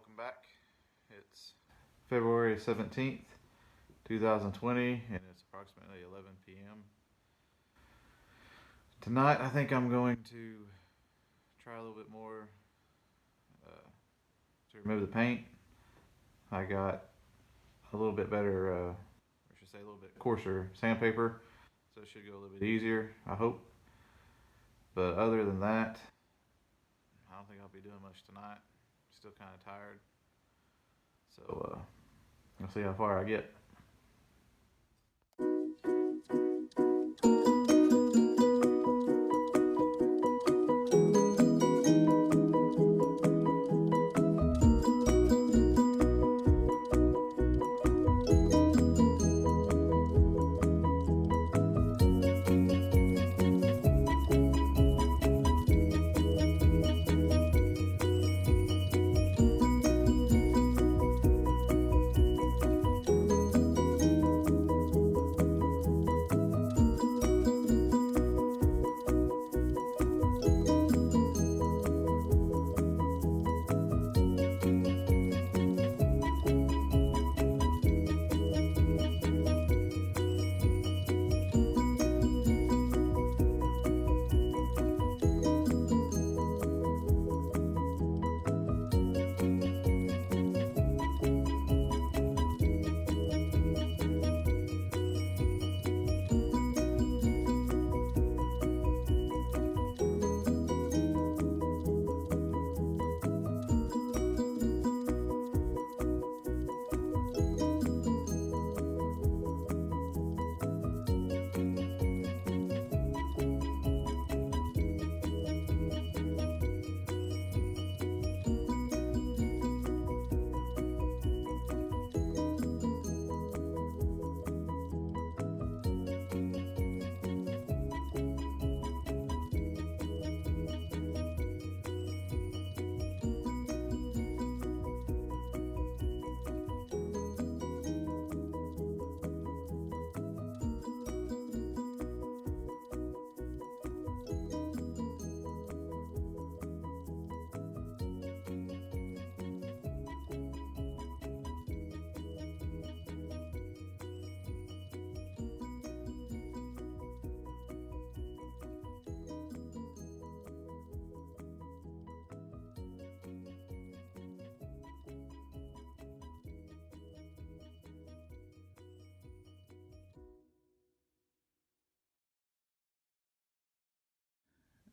welcome back. It's February 17th, 2020, and it's approximately 11 p.m. Tonight, I think I'm going to try a little bit more to remove the paint. I got a little bit better, or I should say a little bit coarser sandpaper, so it should go a little bit easier, I hope. But other than that, I don't think I'll be doing much tonight. Still kind of tired. So, we'll see how far I get.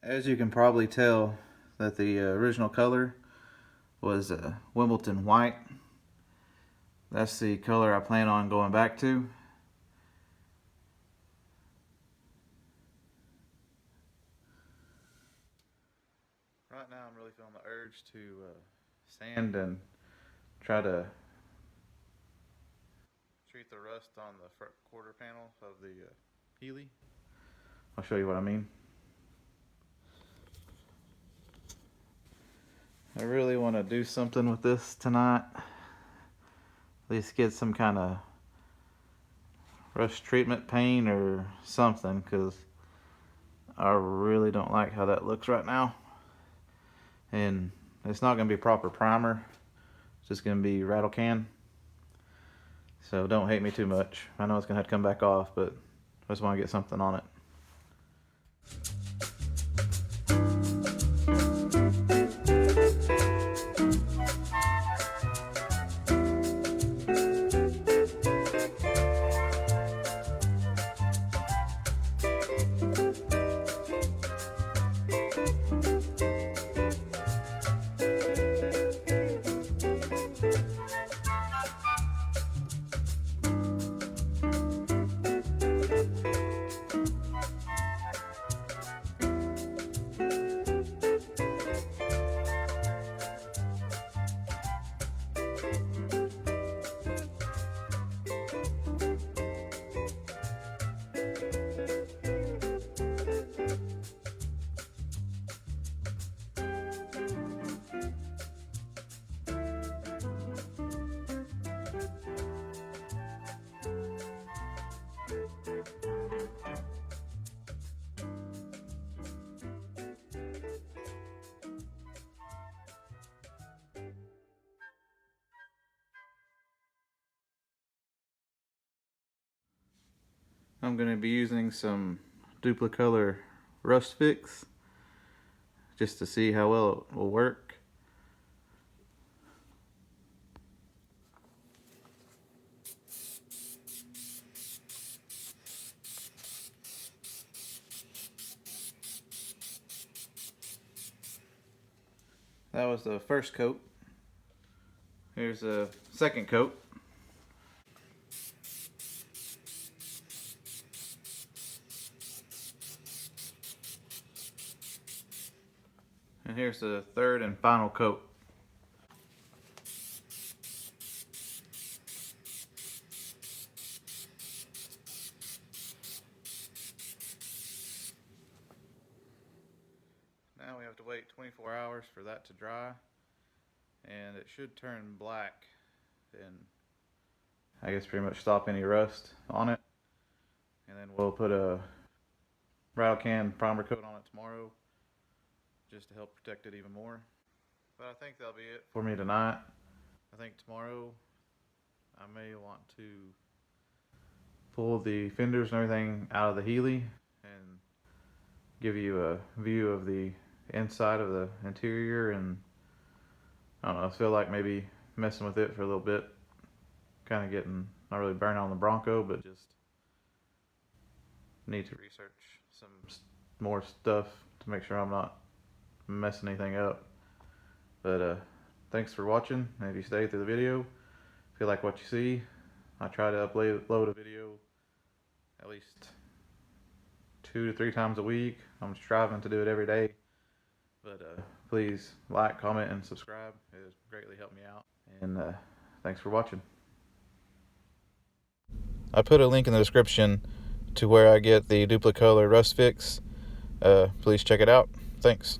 As you can probably tell, that the original color was Wimbledon white. That's the color I plan on going back to. Right now I'm really feeling the urge to sand and try to treat the rust on the front quarter panel of the Healey. I'll show you what I mean. I really want to do something with this tonight. At least get some kind of rust treatment paint or something, because I really don't like how that looks right now. And it's not going to be proper primer. It's just going to be rattle can. So don't hate me too much. I know it's going to have to come back off, but I just want to get something on it. I'm going to be using some DupliColor Rust Fix just to see how well it will work. That was the first coat. Here's the second coat. And here's the third and final coat. Now we have to wait 24 hours for that to dry, and it should turn black and I guess pretty much stop any rust on it. And then we'll put a rattle can primer coat on it tomorrow just to help protect it even more. But I think that'll be it for me tonight. I think tomorrow I may want to pull the fenders and everything out of the Healey and give you a view of the inside of the interior, and I don't know, I feel like maybe messing with it for a little bit, kind of getting not really burning on the Bronco, but just need to research some more stuff to make sure I'm not messing anything up. But thanks for watching, and if you stayed through the video, if you like what you see, I try to upload a video at least 2 to 3 times a week. I'm striving to do it every day. But please like, comment, and subscribe. It has greatly helped me out. And thanks for watching. I put a link in the description to where I get the DupliColor Rust Fix. Please check it out. Thanks.